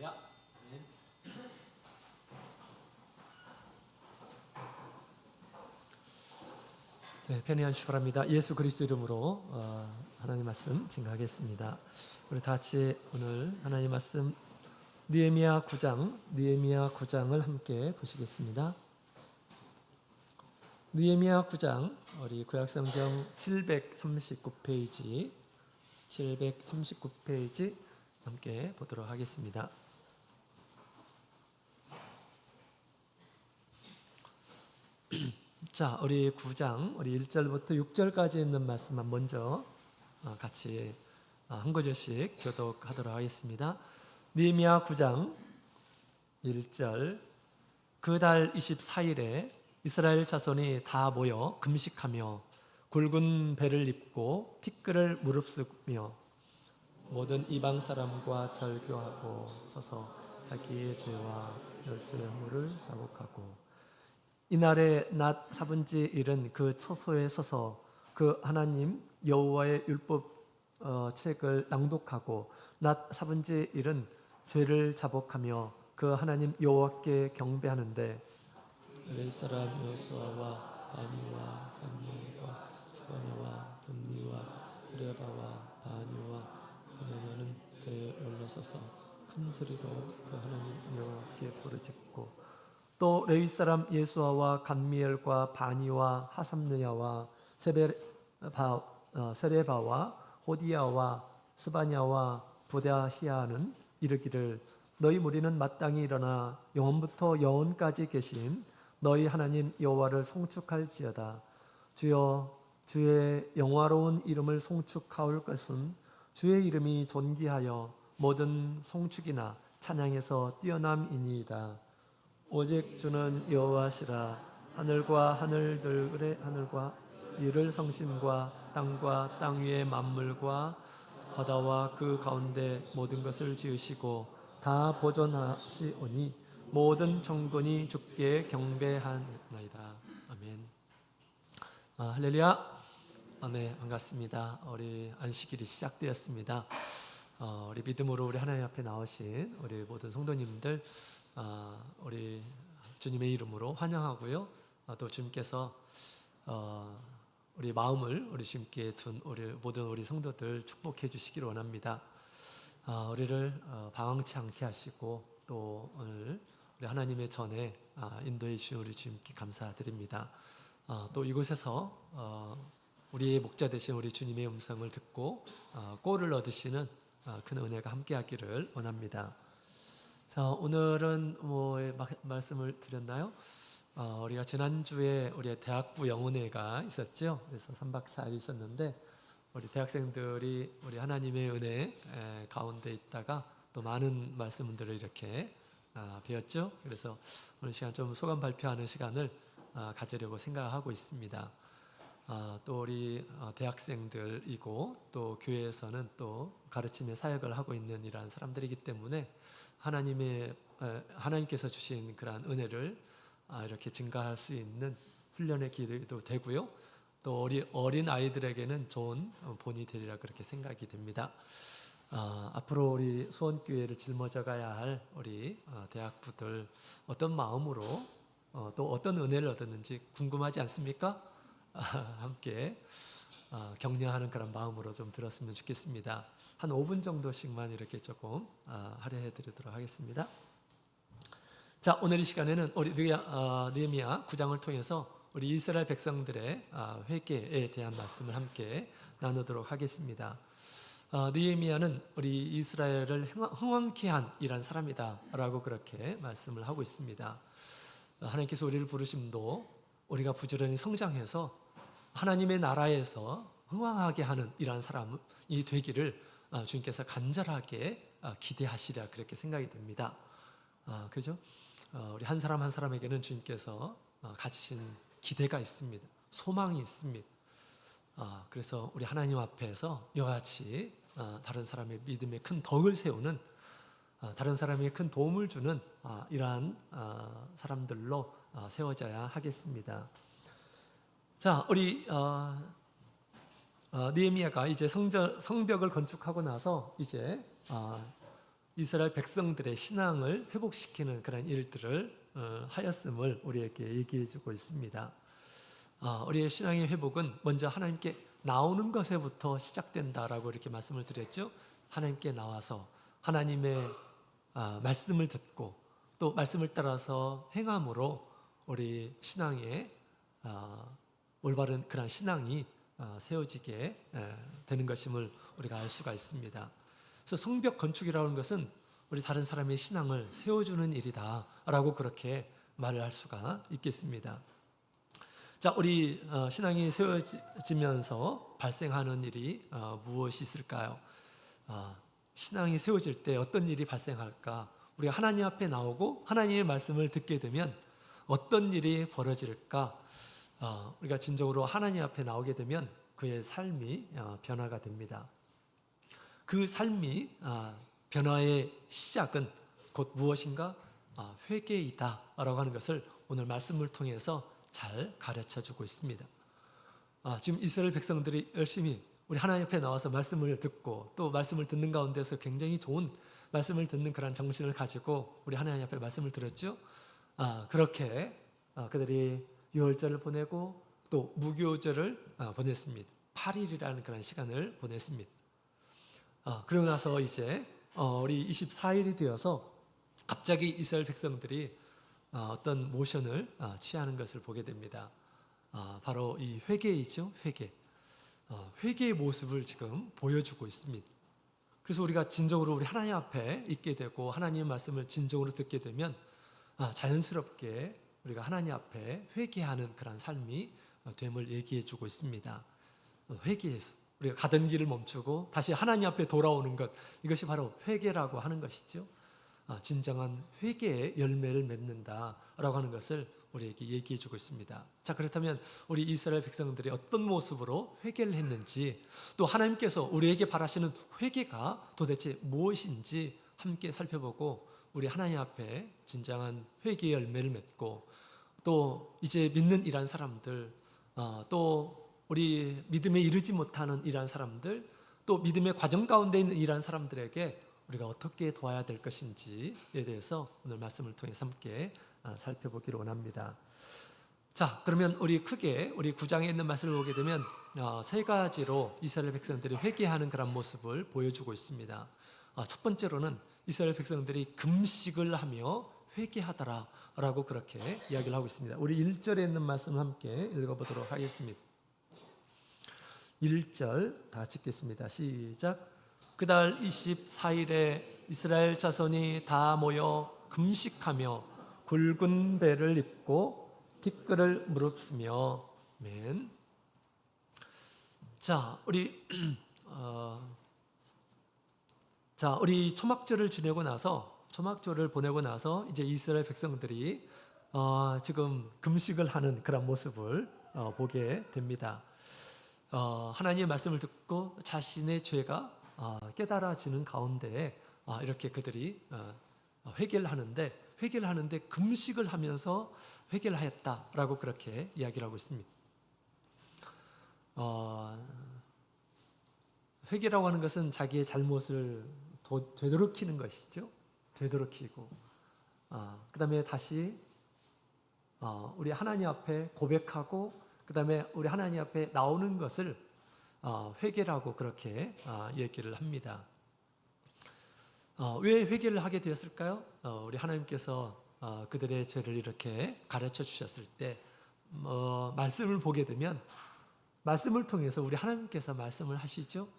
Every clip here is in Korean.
할렐루야. 아멘. 네, 편히 바랍니다. 예수 그리스도 이름으로 하나님 말씀 증거하겠습니다. 우리 다 같이 오늘 하나님 말씀 느헤미야 9장을 함께 보시겠습니다. 느헤미야 9장 우리 구약성경 739페이지 함께 보도록 하겠습니다. 자, 우리 9장 우리 1절부터 6절까지 있는 말씀만 먼저 같이 한 구절씩 교독하도록 하겠습니다. 느헤미야 9장 1절 그 달 24일에 이스라엘 자손이 다 모여 금식하며 굵은 배를 입고 티끌을 무릅쓰며 모든 이방 사람과 절교하고 서서 자기의 죄와 멸절물을 자복하고 이날에 낮 4분지 1은 그 처소에 서서 그 하나님 여호와의 율법 책을 낭독하고 낮 4분지 1은 죄를 자복하며 그 하나님 여호와께 경배하는데 이스라엘 사람 여호수아와 바니와 간미와 스바냐와 돔니와 스레바와 바니와 그녀는 배에 올라서서 큰 소리로 그 하나님 여호와께 부르짖고 또 레위 사람 예수아와 간미엘과 바니와 하삼느야와 세레바와 호디야와 스바냐와 부다히야는 이르기를 너희 무리는 마땅히 일어나 영원부터 영원까지 계신 너희 하나님 여호와를 송축할지어다. 주여 주의 영화로운 이름을 송축하올 것은 주의 이름이 존귀하여 모든 송축이나 찬양에서 뛰어남이니이다. 오직 주는 여호와시라. 하늘과 하늘들의 하늘과 이를 성신과 땅 위의 만물과 바다와 그 가운데 모든 것을 지으시고 다 보존하시오니 모든 천군이 주께 경배하나이다. 아멘. 할렐루야. 네, 반갑습니다. 우리 안식일이 시작되었습니다. 우리 믿음으로 우리 하나님 앞에 나오신 우리 모든 성도님들 우리 주님의 이름으로 환영하고요. 또 주님께서 우리 마음을 우리 주님께 둔 우리 모든 우리 성도들 축복해 주시기를 원합니다. 우리를 방황치 않게 하시고 또 오늘 우리 하나님의 전에 인도해 주신 우리 주님께 감사드립니다. 또 이곳에서 우리의 목자 되신 우리 주님의 음성을 듣고 꼴을 얻으시는 큰 은혜가 함께하기를 원합니다. 자, 오늘은 말씀을 드렸나요? 우리가 지난주에 우리의 대학부 영혼회가 있었죠. 그래서 3박 4일 있었는데 우리 대학생들이 우리 하나님의 은혜 가운데 있다가 또 많은 말씀들을 이렇게 배웠죠. 그래서 오늘 시간 좀 소감 발표하는 시간을 가지려고 생각하고 있습니다. 또 우리 대학생들이고 또 교회에서는 또 가르침의 사역을 하고 있는 이러한 사람들이기 때문에 하나님께서 주신 그러한 은혜를 이렇게 증가할 수 있는 훈련의 기회도 되고요. 또 어린 아이들에게는 좋은 본이 되리라 그렇게 생각이 됩니다. 앞으로 우리 수원교회를 짊어져가야 할 우리 대학부들 어떤 마음으로 또 어떤 은혜를 얻었는지 궁금하지 않습니까? 함께 격려하는 그런 마음으로 좀 들었으면 좋겠습니다. 한 5분 정도씩만 이렇게 조금 할애해 드리도록 하겠습니다. 자, 오늘 이 시간에는 우리 느헤미야 9장을 통해서 우리 이스라엘 백성들의 회개에 대한 말씀을 함께 나누도록 하겠습니다. 느헤미야는 우리 이스라엘을 흥왕케 한 이란 사람이다라고 그렇게 말씀을 하고 있습니다. 하나님께서 우리를 부르심도 우리가 부지런히 성장해서 하나님의 나라에서 흥왕하게 하는 이러한 사람이 되기를 주님께서 간절하게 기대하시리라 그렇게 생각이 됩니다. 그죠? 우리 한 사람 한 사람에게는 주님께서 가지신 기대가 있습니다. 소망이 있습니다. 그래서 우리 하나님 앞에서 이와 같이 다른 사람의 믿음에 큰 덕을 세우는 다른 사람에게 큰 도움을 주는 이러한 사람들로 세워져야 하겠습니다. 자, 우리 느헤미야가 이제 성벽을 건축하고 나서 이제 이스라엘 백성들의 신앙을 회복시키는 그런 일들을 하였음을 우리에게 얘기해주고 있습니다. 우리의 신앙의 회복은 먼저 하나님께 나오는 것에부터 시작된다라고 이렇게 말씀을 드렸죠. 하나님께 나와서 하나님의 말씀을 듣고 또 말씀을 따라서 행함으로 우리 신앙에 올바른 그런 신앙이 세워지게 되는 것임을 우리가 알 수가 있습니다. 그래서 성벽 건축이라는 것은 우리 다른 사람의 신앙을 세워주는 일이다라고 그렇게 말을 할 수가 있겠습니다. 자, 우리 신앙이 세워지면서 발생하는 일이 무엇이 있을까요? 신앙이 세워질 때 어떤 일이 발생할까? 우리가 하나님 앞에 나오고 하나님의 말씀을 듣게 되면 어떤 일이 벌어질까? 우리가 진정으로 하나님 앞에 나오게 되면 그의 삶이 변화가 됩니다. 그 삶이 변화의 시작은 곧 무엇인가? 회개이다라고 하는 것을 오늘 말씀을 통해서 잘 가르쳐주고 있습니다. 지금 이스라엘 백성들이 열심히 우리 하나님 앞에 나와서 말씀을 듣고 또 말씀을 듣는 가운데서 굉장히 좋은 말씀을 듣는 그런 정신을 가지고 우리 하나님 앞에 말씀을 들었죠. 그렇게 그들이 유월절을 보내고 또 무교절을 보냈습니다. 8일이라는 그런 시간을 보냈습니다. 그러고 나서 이제 우리 24일이 되어서 갑자기 이스라엘 백성들이 어떤 모션을 취하는 것을 보게 됩니다. 바로 이 회개이죠. 회개의 모습을 지금 보여주고 있습니다. 그래서 우리가 진정으로 우리 하나님 앞에 있게 되고 하나님의 말씀을 진정으로 듣게 되면 자연스럽게 우리가 하나님 앞에 회개하는 그런 삶이 됨을 얘기해 주고 있습니다. 회개해서 우리가 가던 길을 멈추고 다시 하나님 앞에 돌아오는 것, 이것이 바로 회개라고 하는 것이죠. 진정한 회개의 열매를 맺는다라고 하는 것을 우리에게 얘기해 주고 있습니다. 자, 그렇다면 우리 이스라엘 백성들이 어떤 모습으로 회개를 했는지, 또 하나님께서 우리에게 바라시는 회개가 도대체 무엇인지 함께 살펴보고 우리 하나님 앞에 진정한 회개의 열매를 맺고 또 이제 믿는 이란 사람들, 또 우리 믿음에 이르지 못하는 이란 사람들, 또 믿음의 과정 가운데 있는 이란 사람들에게 우리가 어떻게 도와야 될 것인지에 대해서 오늘 말씀을 통해서 함께 살펴보기를 원합니다. 자, 그러면 우리 크게 우리 9장에 있는 말씀을 보게 되면 세 가지로 이스라엘 백성들이 회개하는 그런 모습을 보여주고 있습니다. 첫 번째로는 이스라엘 백성들이 금식을 하며 회개하더라라고 그렇게 이야기를 하고 있습니다. 우리 1절에 있는 말씀을 함께 읽어보도록 하겠습니다. 1절 다 찍겠습니다. 시작. 그달 24일에 이스라엘 자손이 다 모여 금식하며 굵은 배를 입고 티끌을 무릅쓰며. 아멘. 자, 우리 초막절을 지내고 나서, 초막절을 보내고 나서 이제 이스라엘 백성들이 지금 금식을 하는 그런 모습을 보게 됩니다. 하나님의 말씀을 듣고 자신의 죄가 깨달아지는 가운데 이렇게 그들이 회개를 하는데 금식을 하면서 회개를 하였다라고 그렇게 이야기를 하고 있습니다. 회개라고 하는 것은 자기의 잘못을 되돌이키는 것이죠. 되돌이키고 그 다음에 다시 우리 하나님 앞에 고백하고 그 다음에 우리 하나님 앞에 나오는 것을 회개라고 그렇게 얘기를 합니다. 왜 회개를 하게 되었을까요? 우리 하나님께서 그들의 죄를 이렇게 가르쳐 주셨을 때 말씀을 보게 되면 말씀을 통해서 우리 하나님께서 말씀을 하시죠.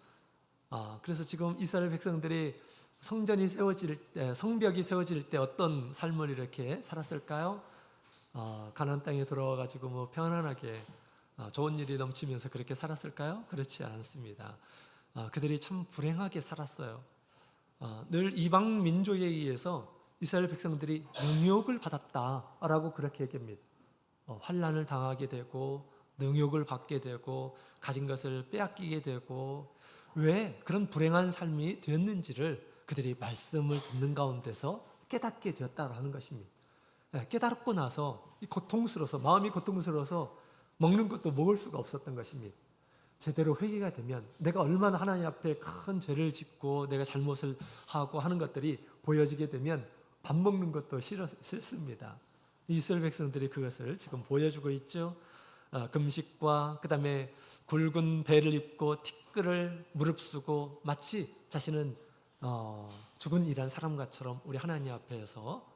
그래서 지금 이스라엘 백성들이 성전이 세워질 때, 성벽이 세워질 때 어떤 삶을 이렇게 살았을까요? 가나안 땅에 들어와 가지고 뭐 편안하게 좋은 일이 넘치면서 그렇게 살았을까요? 그렇지 않습니다. 그들이 참 불행하게 살았어요. 늘 이방 민족에 의해서 이스라엘 백성들이 능욕을 받았다라고 그렇게 얘기합니다. 환난을 당하게 되고 능욕을 받게 되고 가진 것을 빼앗기게 되고, 왜 그런 불행한 삶이 되었는지를 그들이 말씀을 듣는 가운데서 깨닫게 되었다고 하는 것입니다. 깨닫고 나서 고통스러워서, 마음이 고통스러워서 먹는 것도 먹을 수가 없었던 것입니다. 제대로 회개가 되면 내가 얼마나 하나님 앞에 큰 죄를 짓고 내가 잘못을 하고 하는 것들이 보여지게 되면 밥 먹는 것도 싫습니다. 이스라엘 백성들이 그것을 지금 보여주고 있죠. 금식과 그 다음에 굵은 배를 입고 티끌을 무릅쓰고 마치 자신은 죽은 일한 사람과처럼 우리 하나님 앞에서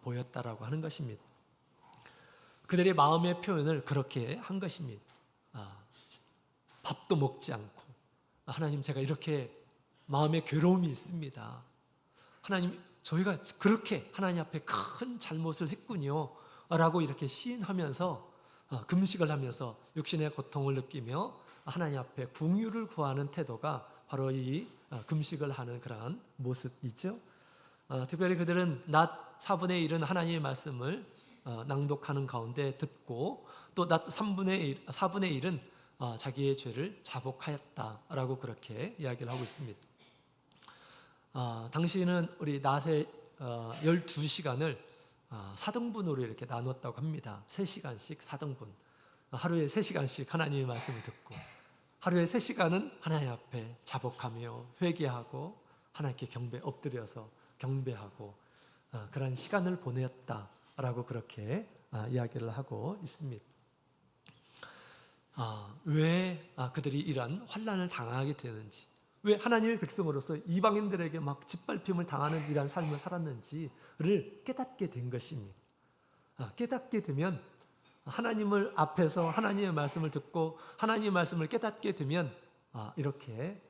보였다라고 하는 것입니다. 그들의 마음의 표현을 그렇게 한 것입니다. 밥도 먹지 않고, 하나님 제가 이렇게 마음에 괴로움이 있습니다. 하나님 저희가 그렇게 하나님 앞에 큰 잘못을 했군요 라고 이렇게 시인하면서 금식을 하면서 육신의 고통을 느끼며 하나님 앞에 긍휼을 구하는 태도가 바로 이 금식을 하는 그러한 모습이죠. 특별히 그들은 낮 4분의 1은 하나님의 말씀을 낭독하는 가운데 듣고 또 낮 4분의 1은 자기의 죄를 자복하였다라고 그렇게 이야기를 하고 있습니다. 당시에는 우리 낮에 12시간을 4등분으로 이렇게 나눴다고 합니다. 3시간씩 4등분. 하루에 3시간씩 하나님의 말씀을 듣고 하루에 3시간은 하나님 앞에 자복하며 회개하고 하나님께 엎드려서 경배하고 그런 시간을 보냈다라고 그렇게 이야기를 하고 있습니다. 왜 그들이 이런 환난을 당하게 되는지, 왜 하나님의 백성으로서 이방인들에게 막 짓밟힘을 당하는 이러한 삶을 살았는지를 깨닫게 된 것입니다. 깨닫게 되면 하나님을 앞에서 하나님의 말씀을 듣고 하나님의 말씀을 깨닫게 되면 이렇게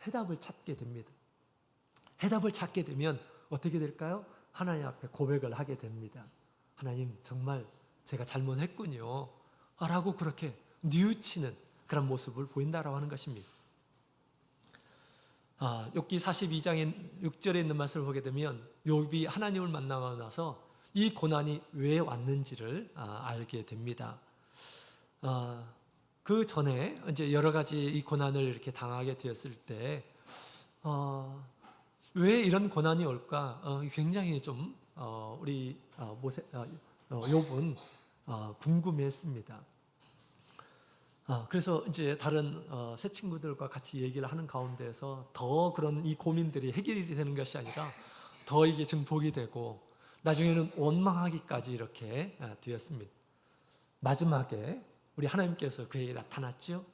해답을 찾게 됩니다. 해답을 찾게 되면 어떻게 될까요? 하나님 앞에 고백을 하게 됩니다. 하나님 정말 제가 잘못했군요 라고 그렇게 뉘우치는 그런 모습을 보인다라고 하는 것입니다. 욥기 42장의 6절에 있는 말씀을 보게 되면 욥이 하나님을 만나고 나서 이 고난이 왜 왔는지를 알게 됩니다. 그 전에 이제 여러 가지 이 고난을 이렇게 당하게 되었을 때 왜 이런 고난이 올까? 굉장히 좀 우리 욥은 궁금해했습니다. 그래서 이제 다른 새 친구들과 같이 얘기를 하는 가운데서 더 그런 이 고민들이 해결이 되는 것이 아니라 더 이게 증폭이 되고 나중에는 원망하기까지 이렇게 되었습니다. 마지막에 우리 하나님께서 그에게 나타났죠.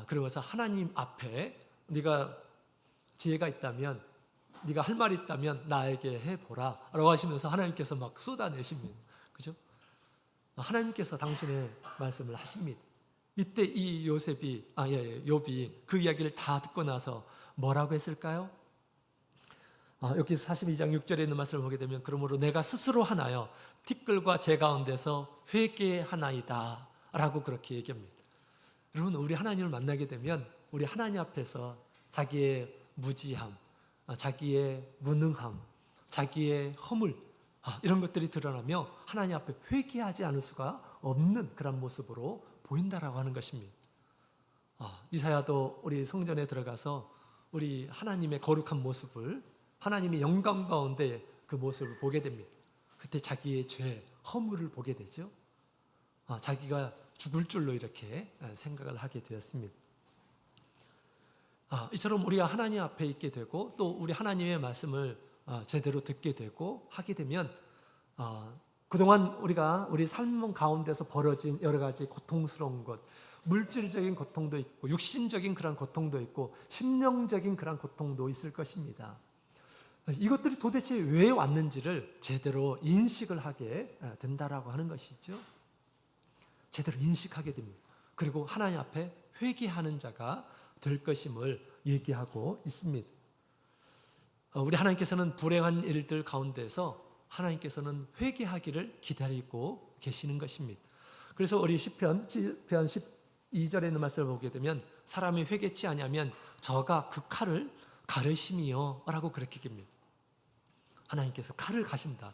그러면서 하나님 앞에 네가 지혜가 있다면, 네가 할 말이 있다면 나에게 해보라 라고 하시면서 하나님께서 막 쏟아내십니다. 그죠? 하나님께서 당신의 말씀을 하십니다. 이때 이 욥이 그 이야기를 다 듣고 나서 뭐라고 했을까요? 여기 42장 6절에 있는 말씀을 보게 되면 그러므로 내가 스스로 하나요 티끌과 재 가운데서 회개하나이다 라고 그렇게 얘기합니다. 여러분, 우리 하나님을 만나게 되면 우리 하나님 앞에서 자기의 무지함, 자기의 무능함, 자기의 허물 이런 것들이 드러나며 하나님 앞에 회개하지 않을 수가 없는 그런 모습으로 보인다라고 하는 것입니다. 이사야도 우리 성전에 들어가서 우리 하나님의 거룩한 모습을, 하나님의 영광 가운데 그 모습을 보게 됩니다. 그때 자기의 죄, 허물을 보게 되죠. 자기가 죽을 줄로 이렇게 생각을 하게 되었습니다. 이처럼 우리가 하나님 앞에 있게 되고 또 우리 하나님의 말씀을 제대로 듣게 되고 하게 되면 그동안 우리가 우리 삶 가운데서 벌어진 여러 가지 고통스러운 것, 물질적인 고통도 있고 육신적인 그런 고통도 있고 심령적인 그런 고통도 있을 것입니다. 이것들이 도대체 왜 왔는지를 제대로 인식을 하게 된다라고 하는 것이죠. 제대로 인식하게 됩니다. 그리고 하나님 앞에 회개하는 자가 될 것임을 얘기하고 있습니다. 우리 하나님께서는 불행한 일들 가운데서 하나님께서는 회개하기를 기다리고 계시는 것입니다. 그래서 우리 시편 12절에 있는 말씀을 보게 되면 사람이 회개치 아니하면 저가 그 칼을 가르심이요 라고 그렇게 얘기합니다. 하나님께서 칼을 가신다.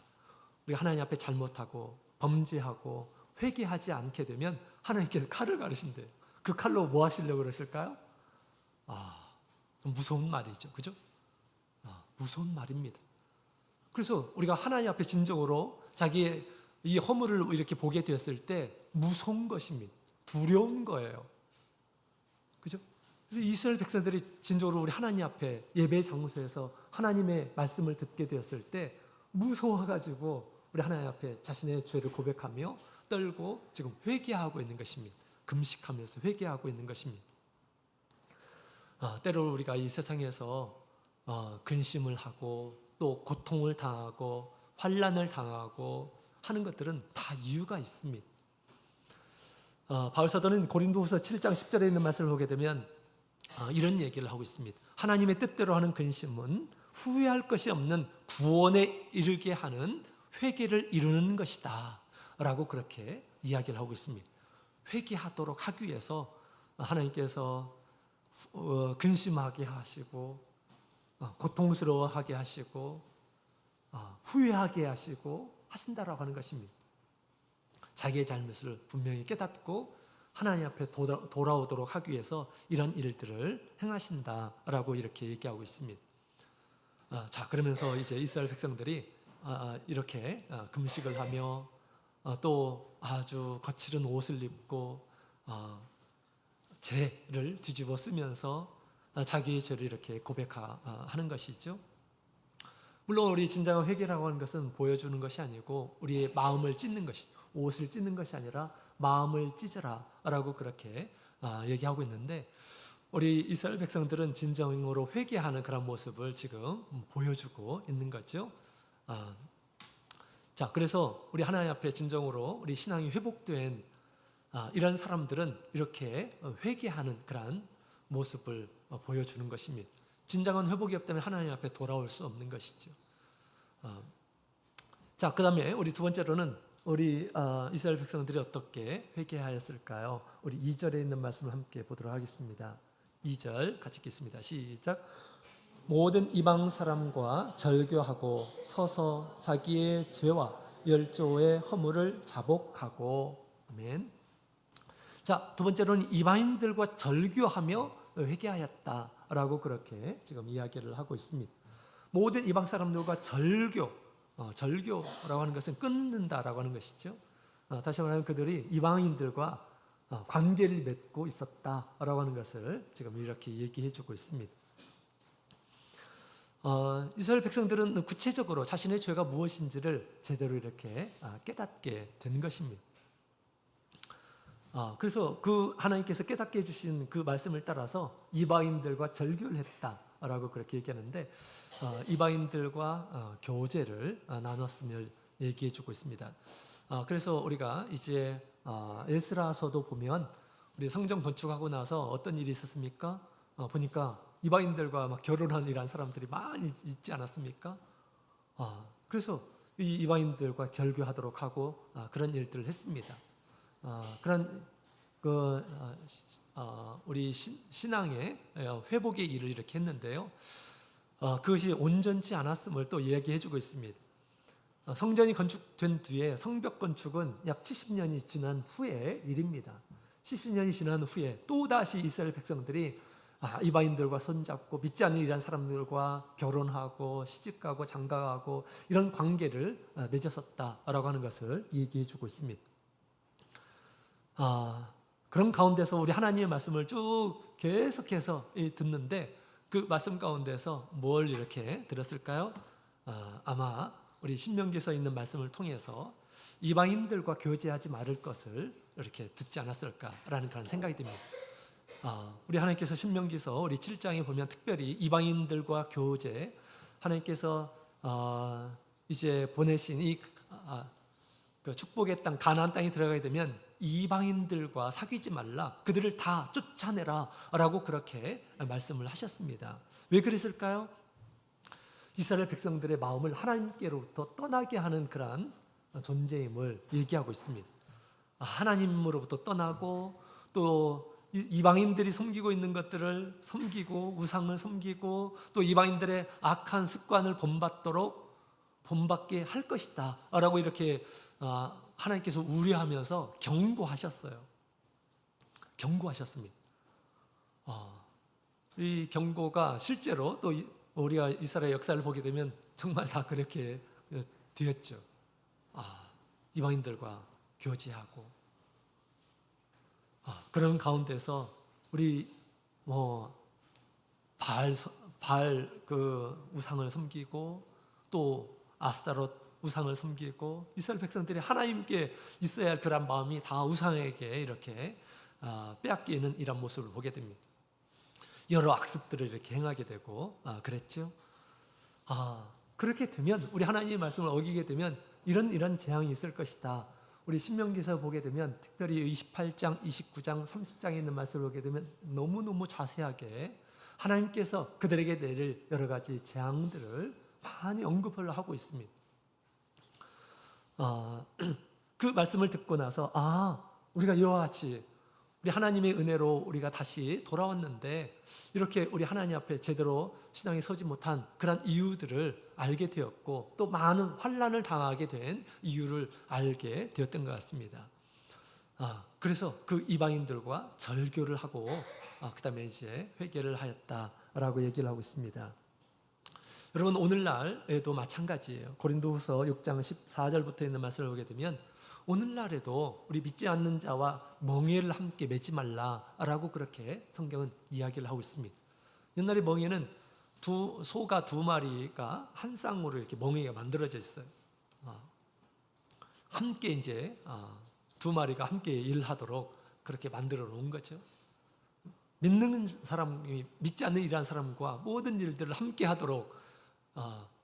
우리가 하나님 앞에 잘못하고 범죄하고 회개하지 않게 되면 하나님께서 칼을 가르신대요. 그 칼로 뭐 하시려고 그러실까요? 무서운 말이죠. 그죠? 무서운 말입니다. 그래서 우리가 하나님 앞에 진정으로 자기의 이 허물을 이렇게 보게 되었을 때 무서운 것입니다. 두려운 거예요. 그래서 이스라엘 백성들이 진정으로 우리 하나님 앞에 예배 장소에서 하나님의 말씀을 듣게 되었을 때 무서워가지고 우리 하나님 앞에 자신의 죄를 고백하며 떨고 지금 회개하고 있는 것입니다. 금식하면서 회개하고 있는 것입니다. 때로 우리가 이 세상에서 근심을 하고 또 고통을 당하고 환난을 당하고 하는 것들은 다 이유가 있습니다. 바울 사도는 고린도후서 7장 10절에 있는 말씀을 보게 되면 이런 얘기를 하고 있습니다. 하나님의 뜻대로 하는 근심은 후회할 것이 없는 구원에 이르게 하는 회개를 이루는 것이다 라고 그렇게 이야기를 하고 있습니다. 회개하도록 하기 위해서 하나님께서 근심하게 하시고 고통스러워하게 하시고 후회하게 하시고 하신다라고 하는 것입니다. 자기의 잘못을 분명히 깨닫고 하나님 앞에 돌아오도록 하기 위해서 이런 일들을 행하신다라고 이렇게 얘기하고 있습니다. 자, 그러면서 이제 이스라엘 백성들이 이렇게 금식을 하며 또 아주 거칠은 옷을 입고 죄를 뒤집어 쓰면서 자기의 죄를 이렇게 고백하는 것이죠. 물론 우리 진정한 회개라고 하는 것은 보여주는 것이 아니고 우리의 마음을 찢는 것이, 옷을 찢는 것이 아니라 마음을 찢으라 라고 그렇게 얘기하고 있는데, 우리 이스라엘 백성들은 진정으로 회개하는 그런 모습을 지금 보여주고 있는 거죠. 자, 그래서 우리 하나님 앞에 진정으로 우리 신앙이 회복된 이런 사람들은 이렇게 회개하는 그런 모습을 보여주는 것입니다. 진정한 회복이 없다면 하나님 앞에 돌아올 수 없는 것이죠. 자, 그 다음에 우리 두 번째로는 우리 이스라엘 백성들이 어떻게 회개하였을까요? 우리 2절에 있는 말씀을 함께 보도록 하겠습니다. 2절 같이 읽겠습니다. 시작. 모든 이방 사람과 절교하고 서서 자기의 죄와 열조의 허물을 자복하고. 아멘. 자, 두 번째로는 이방인들과 절교하며 회개하였다라고 그렇게 지금 이야기를 하고 있습니다. 모든 이방 사람들과 절교라고 하는 것은 끊는다라고 하는 것이죠. 다시 말하면 그들이 이방인들과 관계를 맺고 있었다라고 하는 것을 지금 이렇게 얘기해 주고 있습니다. 이스라엘 백성들은 구체적으로 자신의 죄가 무엇인지를 제대로 이렇게 깨닫게 된 것입니다. 그래서 그 하나님께서 깨닫게 해주신 그 말씀을 따라서 이방인들과 절교를 했다라고 그렇게 얘기하는데, 이방인들과 교제를 나눴음을 얘기해주고 있습니다. 그래서 우리가 이제 에스라서도 보면 우리 성전 건축하고 나서 어떤 일이 있었습니까? 보니까 이방인들과 막 결혼한 이란 사람들이 많이 있지 않았습니까? 그래서 이 이방인들과 절교하도록 하고 그런 일들을 했습니다. 그런 우리 신앙의 회복의 일을 이렇게 했는데요. 그것이 온전치 않았음을 또 이야기해주고 있습니다. 성전이 건축된 뒤에 성벽 건축은 약 70년이 지난 후의 일입니다. 70년이 지난 후에 또다시 이스라엘 백성들이 이방인들과 손잡고 믿지 않는 이란 사람들과 결혼하고 시집가고 장가가고 이런 관계를 맺었었다라고 하는 것을 얘기해주고 있습니다. 그런 가운데서 우리 하나님의 말씀을 쭉 계속해서 듣는데, 그 말씀 가운데서 뭘 이렇게 들었을까요? 아마 우리 신명기서에 있는 말씀을 통해서 이방인들과 교제하지 말을 것을 이렇게 듣지 않았을까라는 그런 생각이 듭니다. 우리 하나님께서 신명기서 우리 7장에 보면 특별히 이방인들과 교제, 하나님께서 이제 보내신 그 축복의 땅 가나안 땅에 들어가게 되면 이방인들과 사귀지 말라, 그들을 다 쫓아내라 라고 그렇게 말씀을 하셨습니다. 왜 그랬을까요? 이스라엘 백성들의 마음을 하나님께로부터 떠나게 하는 그러한 존재임을 얘기하고 있습니다. 하나님으로부터 떠나고 또 이방인들이 섬기고 있는 것들을 섬기고 우상을 섬기고 또 이방인들의 악한 습관을 본받게 할 것이다 라고 이렇게 하나님께서 우려하면서 경고하셨어요. 경고하셨습니다. 이 경고가 실제로 또 우리가 이스라엘 역사를 보게 되면 정말 다 그렇게 되었죠. 이방인들과 교제하고 그런 가운데서 우리 뭐 그 우상을 섬기고 또 아스타롯 우상을 섬기고 이스라엘 백성들이 하나님께 있어야 할 그런 마음이 다 우상에게 이렇게 빼앗기는 이런 모습을 보게 됩니다. 여러 악습들을 이렇게 행하게 되고 그랬죠. 그렇게 되면 우리 하나님의 말씀을 어기게 되면 이런 재앙이 있을 것이다. 우리 신명기서 보게 되면 특별히 28장, 29장, 30장에 있는 말씀을 보게 되면 너무너무 자세하게 하나님께서 그들에게 내릴 여러 가지 재앙들을 많이 언급을 하고 있습니다. 그 말씀을 듣고 나서 우리가 이와 같이 우리 하나님의 은혜로 우리가 다시 돌아왔는데 이렇게 우리 하나님 앞에 제대로 신앙에 서지 못한 그런 이유들을 알게 되었고 또 많은 환난을 당하게 된 이유를 알게 되었던 것 같습니다. 그래서 그 이방인들과 절교를 하고 그 다음에 이제 회개를 하였다라고 얘기를 하고 있습니다. 여러분 오늘날에도 마찬가지예요. 고린도후서 6장 14절부터 있는 말씀을 보게 되면 오늘날에도 우리 믿지 않는 자와 멍에를 함께 매지 말라라고 그렇게 성경은 이야기를 하고 있습니다. 옛날에 멍에는 소가 두 마리가 한 쌍으로 이렇게 멍에가 만들어져 있어요. 함께 이제 두 마리가 함께 일하도록 그렇게 만들어 놓은 거죠. 믿는 사람이 믿지 않는 일하는 사람과 모든 일들을 함께 하도록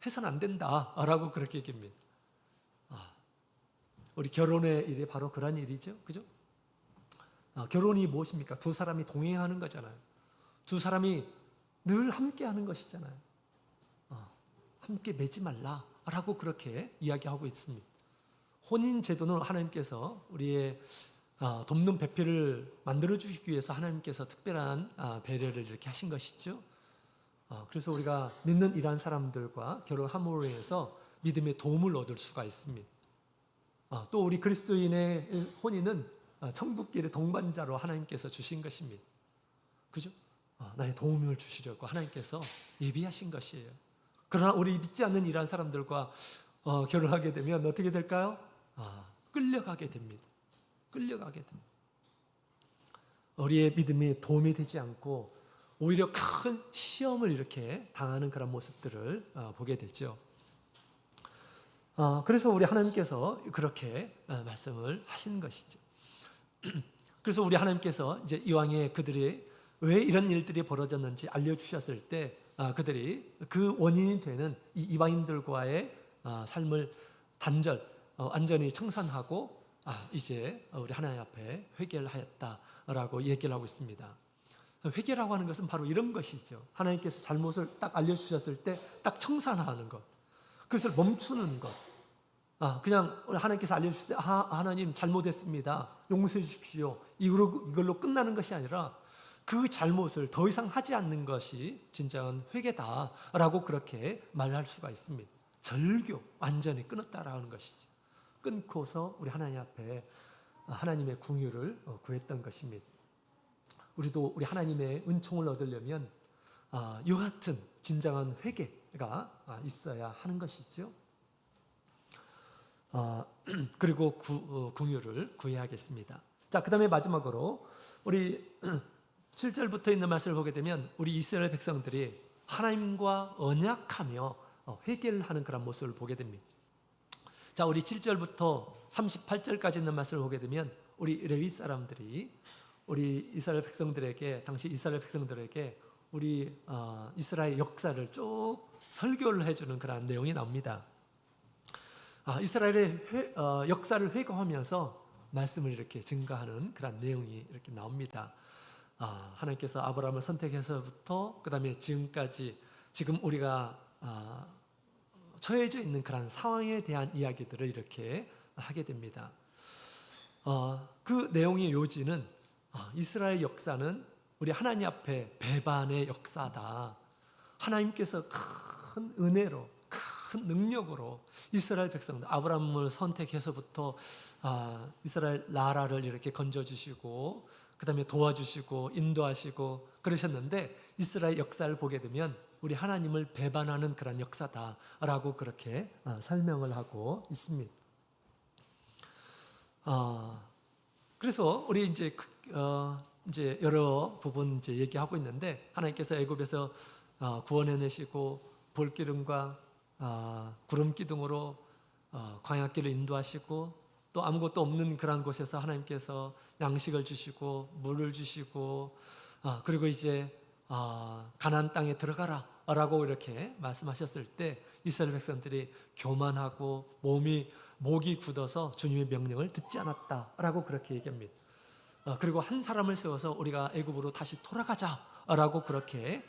해서는 안 된다라고 그렇게 얘기합니다. 우리 결혼의 일이 바로 그런 일이죠. 그죠? 결혼이 무엇입니까? 두 사람이 동행하는 거잖아요. 두 사람이 늘 함께 하는 것이잖아요. 함께 매지 말라라고 그렇게 이야기하고 있습니다. 혼인 제도는 하나님께서 우리의 돕는 배필을 만들어주시기 위해서 하나님께서 특별한 배려를 이렇게 하신 것이죠. 그래서 우리가 믿는 이러한 사람들과 결혼함으로 인해서 믿음의 도움을 얻을 수가 있습니다. 또 우리 그리스도인의 혼인은 천국길의 동반자로 하나님께서 주신 것입니다. 그죠? 나의 도움을 주시려고 하나님께서 예비하신 것이에요. 그러나 우리 믿지 않는 이러한 사람들과 결혼하게 되면 어떻게 될까요? 끌려가게 됩니다. 끌려가게 됩니다. 우리의 믿음이 도움이 되지 않고 오히려 큰 시험을 이렇게 당하는 그런 모습들을 보게 되죠. 그래서 우리 하나님께서 그렇게 말씀을 하신 것이죠. 그래서 우리 하나님께서 이제 이왕에 그들이 왜 이런 일들이 벌어졌는지 알려주셨을 때 그들이 그 원인이 되는 이 이방인들과의 삶을 완전히 청산하고 이제 우리 하나님 앞에 회개를 하였다라고 얘기를 하고 있습니다. 회개라고 하는 것은 바로 이런 것이죠. 하나님께서 잘못을 딱 알려주셨을 때 딱 청산하는 것, 그것을 멈추는 것. 그냥 하나님께서 알려주실 때 하나님 잘못했습니다, 용서해 주십시오, 이걸로 끝나는 것이 아니라 그 잘못을 더 이상 하지 않는 것이 진정한 회개다라고 그렇게 말할 수가 있습니다. 절교, 완전히 끊었다라는 것이죠. 끊고서 우리 하나님 앞에 하나님의 궁유를 구했던 것입니다. 우리도 우리 하나님의 은총을 얻으려면 이와 같은 진정한 회개가 있어야 하는 것이죠. 그리고 궁유를 구해야겠습니다. 자, 그 다음에 마지막으로 우리 7절부터 있는 말씀을 보게 되면 우리 이스라엘 백성들이 하나님과 언약하며 회개를 하는 그런 모습을 보게 됩니다. 자, 우리 7절부터 38절까지 있는 말씀을 보게 되면 우리 레위 사람들이 우리 이스라엘 백성들에게, 당시 이스라엘 백성들에게 우리 이스라엘 역사를 쭉 설교를 해주는 그런 내용이 나옵니다. 이스라엘의 역사를 회고하면서 말씀을 이렇게 증거하는 그런 내용이 이렇게 나옵니다. 하나님께서 아브라함을 선택해서부터 그 다음에 지금까지 지금 우리가 처해져 있는 그런 상황에 대한 이야기들을 이렇게 하게 됩니다. 그 내용의 요지는 이스라엘 역사는 우리 하나님 앞에 배반의 역사다. 하나님께서 큰 은혜로, 큰 능력으로 이스라엘 백성들, 아브라함을 선택해서부터 이스라엘 나라를 이렇게 건져주시고 그 다음에 도와주시고 인도하시고 그러셨는데 이스라엘 역사를 보게 되면 우리 하나님을 배반하는 그런 역사다라고 그렇게 설명을 하고 있습니다. 그래서 우리 이제 이제 여러 부분 이제 얘기하고 있는데 하나님께서 애굽에서 구원해내시고 불기둥과 구름 기둥으로 광야길을 인도하시고 또 아무것도 없는 그런 곳에서 하나님께서 양식을 주시고 물을 주시고 그리고 이제 가나안 땅에 들어가라라고 이렇게 말씀하셨을 때 이스라엘 백성들이 교만하고 목이 굳어서 주님의 명령을 듣지 않았다라고 그렇게 얘기합니다. 그리고 한 사람을 세워서 우리가 애굽으로 다시 돌아가자라고 그렇게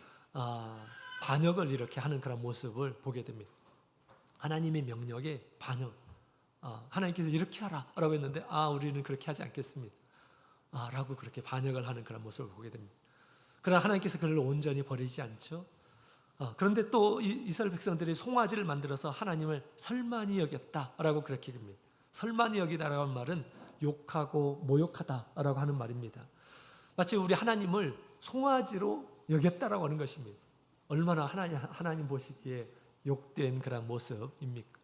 반역을 이렇게 하는 그런 모습을 보게 됩니다. 하나님의 명령에 반역. 하나님께서 이렇게 하라라고 했는데 우리는 그렇게 하지 않겠습니다. 라고 그렇게 반역을 하는 그런 모습을 보게 됩니다. 그러나 하나님께서 그를 온전히 버리지 않죠. 그런데 또 이스라엘 백성들이 송아지를 만들어서 하나님을 설만히 여겼다라고 그렇게 합니다. 설만히 여기다라고 하는 말은 욕하고 모욕하다라고 하는 말입니다. 마치 우리 하나님을 송아지로 여겼다라고 하는 것입니다. 얼마나 하나님 보시기에 욕된 그런 모습입니까?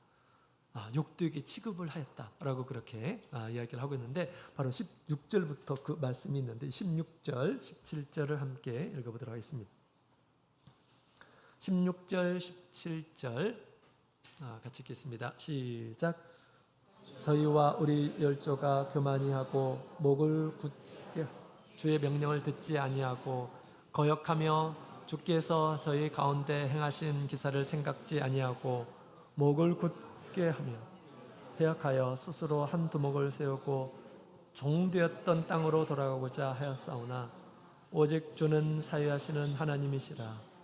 욕되게 취급을 하였다라고 그렇게 이야기를 하고 있는데 바로 16절부터 그 말씀이 있는데 16절, 17절을 함께 읽어보도록 하겠습니다. 16절, 17절 같이 읽겠습니다. 시작. 저희와 우리 열조가 교만히 하고 목을 굳게 주의 명령을 듣지 아니하고 거역하며 주께서 저희 가운데 행하신 기사를 생각지 아니하고 목을 굳게 하며 pe역하여 스스로 한 두목을 세우고 종되었던 땅으로 돌아가고자 하였사오나 오직 주는 사유하시는 하나님이시라.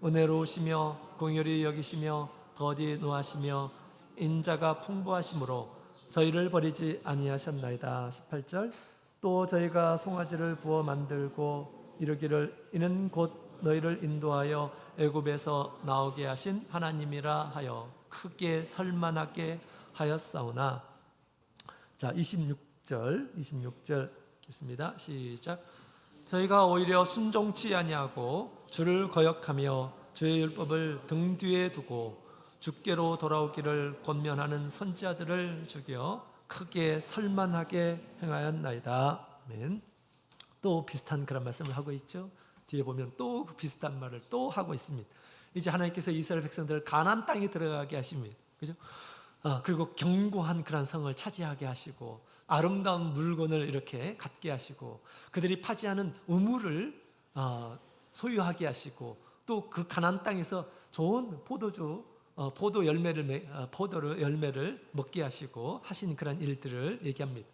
은혜로우시며 긍휼히 여기시며 더디 노하시며 인자가 풍부하심으로 저희를 버리지 아니하셨나이다. 18절. 또 저희가 송아지를 부어 만들고 이르기를 이는 곧 너희를 인도하여 애굽에서 나오게 하신 하나님이라 하여 크게 설만하게 하였사오나. 자, 26절 읽겠습니다. 시작. 저희가 오히려 순종치 아니하고 주를 거역하며 주의 율법을 등 뒤에 두고 주께로 돌아오기를 권면하는 선지자들을 죽여 크게 설만하게 행하였나이다. 아멘. 또 비슷한 그런 말씀을 하고 있죠. 뒤에 보면 또 비슷한 말을 또 하고 있습니다. 이제 하나님께서 이스라엘 백성들을 가나안 땅에 들어가게 하십니다. 그죠? 그리고 견고한 그런 성을 차지하게 하시고 아름다운 물건을 이렇게 갖게 하시고 그들이 파지하는 우물을 소유하게 하시고 또 그 가나안 땅에서 좋은 포도 열매를 먹게 하시고 하신 그런 일들을 얘기합니다.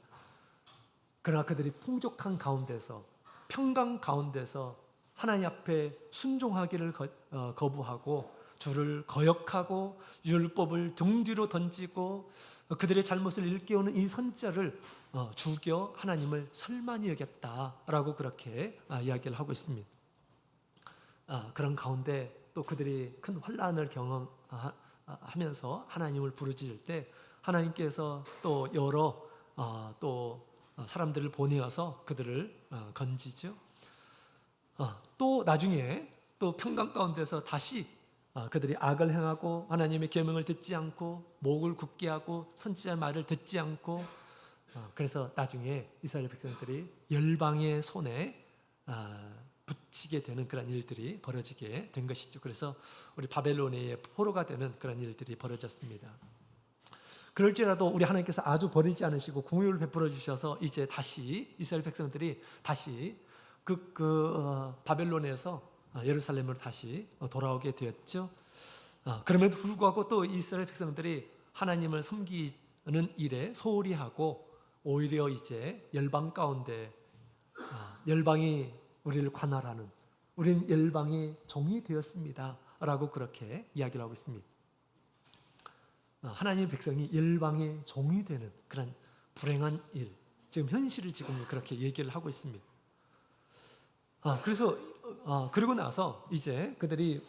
그러나 그들이 풍족한 가운데서 평강 가운데서 하나님 앞에 순종하기를 거부하고 주를 거역하고 율법을 등 뒤로 던지고 그들의 잘못을 일깨우는 이 선지자를 죽여 하나님을 설만히 여겼다라고 그렇게 이야기를 하고 있습니다. 그런 가운데 또 그들이 큰 환난을 경험하면서 하나님을 부르짖을 때 하나님께서 또 여러 또 사람들을 보내어서 그들을 건지죠. 또 나중에 또 평강 가운데서 다시 그들이 악을 행하고 하나님의 계명을 듣지 않고 목을 굳게 하고 선지자의 말을 듣지 않고 그래서 나중에 이스라엘 백성들이 열방의 손에 붙이게 되는 그런 일들이 벌어지게 된 것이죠. 그래서 우리 바벨론의 포로가 되는 그런 일들이 벌어졌습니다. 그럴지라도 우리 하나님께서 아주 버리지 않으시고 긍휼을 베풀어 주셔서 이제 다시 이스라엘 백성들이 다시 바벨론에서 예루살렘으로 다시 돌아오게 되었죠. 그럼에도 불구하고 또 이스라엘 백성들이 하나님을 섬기는 일에 소홀히 하고 오히려 이제 열방 가운데 열방이 우리를 관할하는 우리는 열방의 종이 되었습니다 라고 그렇게 이야기를 하고 있습니다. 하나님의 백성이 열방의 종이 되는 그런 불행한 일, 지금 현실을 지금 그렇게 얘기를 하고 있습니다. 그래서 그리고 나서 이제 그들이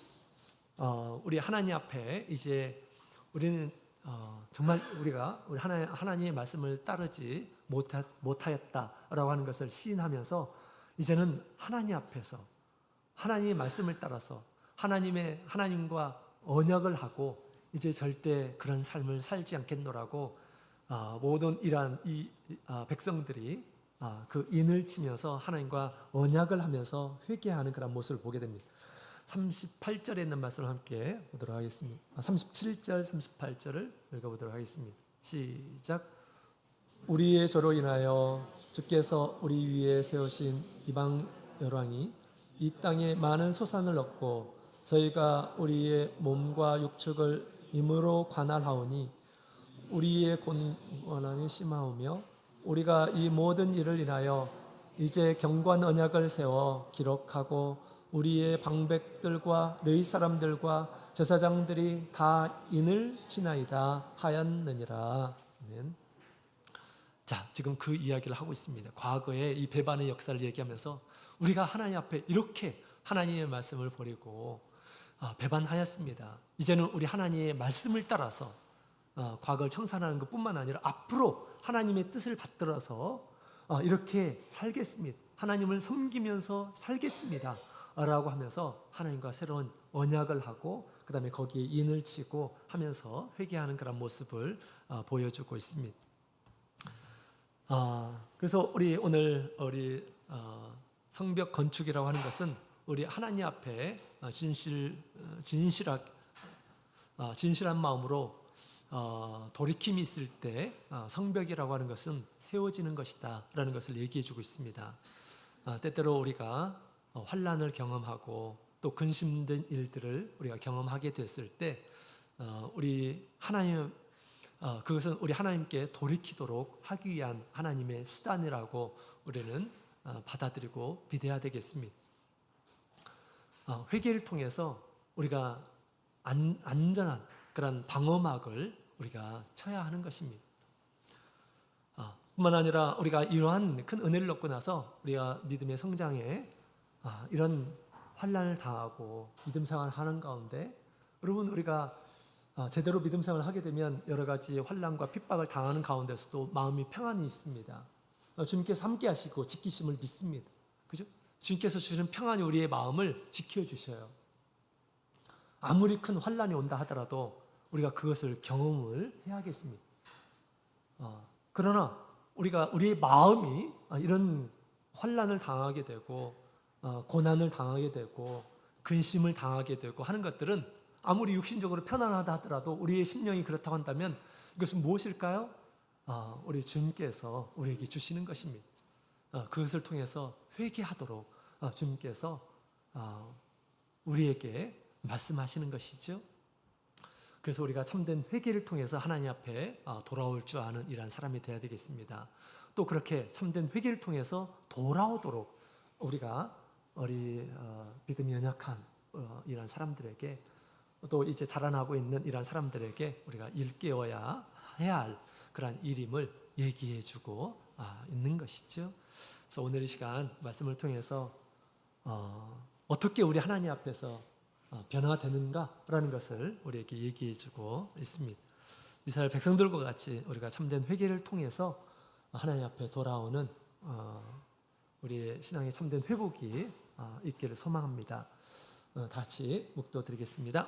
우리 하나님 앞에 이제 우리는 정말 우리가 우리 하나님의 말씀을 따르지 못하였다라고 하는 것을 시인하면서 이제는 하나님 앞에서 하나님의 말씀을 따라서 하나님과 언약을 하고 이제 절대 그런 삶을 살지 않겠노라고 모든 이러한 백성들이 그 인을 치면서 하나님과 언약을 하면서 회개하는 그런 모습을 보게 됩니다. 38절에 있는 말씀을 함께 보도록 하겠습니다. 37절, 38절을 읽어보도록 하겠습니다. 시작. 우리의 죄로 인하여 주께서 우리 위에 세우신 이방 열왕이 이 땅에 많은 소산을 얻고 저희가 우리의 몸과 육축을 임으로 관할하오니 우리의 권한이 심하오며 우리가 이 모든 일을 인하여 이제 경고한 언약을 세워 기록하고 우리의 방백들과 레위 사람들과 제사장들이 다 인을 치나이다 하였느니라. 아멘. 자, 지금 그 이야기를 하고 있습니다. 과거의 이 배반의 역사를 얘기하면서 우리가 하나님 앞에 이렇게 하나님의 말씀을 버리고 배반하였습니다. 이제는 우리 하나님의 말씀을 따라서 과거를 청산하는 것뿐만 아니라 앞으로 하나님의 뜻을 받들어서 이렇게 살겠습니다. 하나님을 섬기면서 살겠습니다. 라고 하면서 하나님과 새로운 언약을 하고 그 다음에 거기에 인을 치고 하면서 회개하는 그런 모습을 보여주고 있습니다. 그래서 우리 오늘 성벽 건축이라고 하는 것은 우리 하나님 앞에 진실한 마음으로 돌이킴이 있을 때 성벽이라고 하는 것은 세워지는 것이다 라는 것을 얘기해 주고 있습니다. 때때로 우리가 환난을 경험하고 또 근심된 일들을 우리가 경험하게 됐을 때 그것은 우리 하나님께 돌이키도록 하기 위한 하나님의 수단이라고 우리는 받아들이고 비대해야 되겠습니다. 회개를 통해서 우리가 안전한 그런 방어막을 우리가 쳐야 하는 것입니다. 뿐만 아니라 우리가 이러한 큰 은혜를 얻고 나서 우리가 믿음의 성장에 이런 환난을 당하고 믿음 생활을 하는 가운데 여러분 우리가 제대로 믿음 생활을 하게 되면 여러 가지 환난과 핍박을 당하는 가운데서도 마음이 평안이 있습니다. 주님께서 함께 하시고 지키심을 믿습니다. 그죠? 주님께서 주시는 평안이 우리의 마음을 지켜주셔요. 아무리 큰 환난이 온다 하더라도 우리가 그것을 경험을 해야겠습니다. 그러나 우리의 마음이 이런 환난을 당하게 되고 고난을 당하게 되고 근심을 당하게 되고 하는 것들은 아무리 육신적으로 편안하다 하더라도 우리의 심령이 그렇다고 한다면 이것은 무엇일까요? 우리 주님께서 우리에게 주시는 것입니다. 그것을 통해서 회개하도록 주님께서 우리에게 말씀하시는 것이죠. 그래서 우리가 참된 회개를 통해서 하나님 앞에 돌아올 줄 아는 이러한 사람이 되어야 되겠습니다. 또 그렇게 참된 회개를 통해서 돌아오도록 우리가 믿음이 연약한 이러한 사람들에게 또 이제 자라나고 있는 이러한 사람들에게 우리가 일깨워야 해야 할 그러한 일임을 얘기해주고 있는 것이죠. 그래서 오늘 이 시간 말씀을 통해서 어떻게 우리 하나님 앞에서 변화되는가라는 것을 우리에게 얘기해주고 있습니다. 이스라엘 백성들과 같이 우리가 참된 회개를 통해서 하나님 앞에 돌아오는 우리의 신앙의 참된 회복이 있기를 소망합니다. 다 같이 묵도드리겠습니다.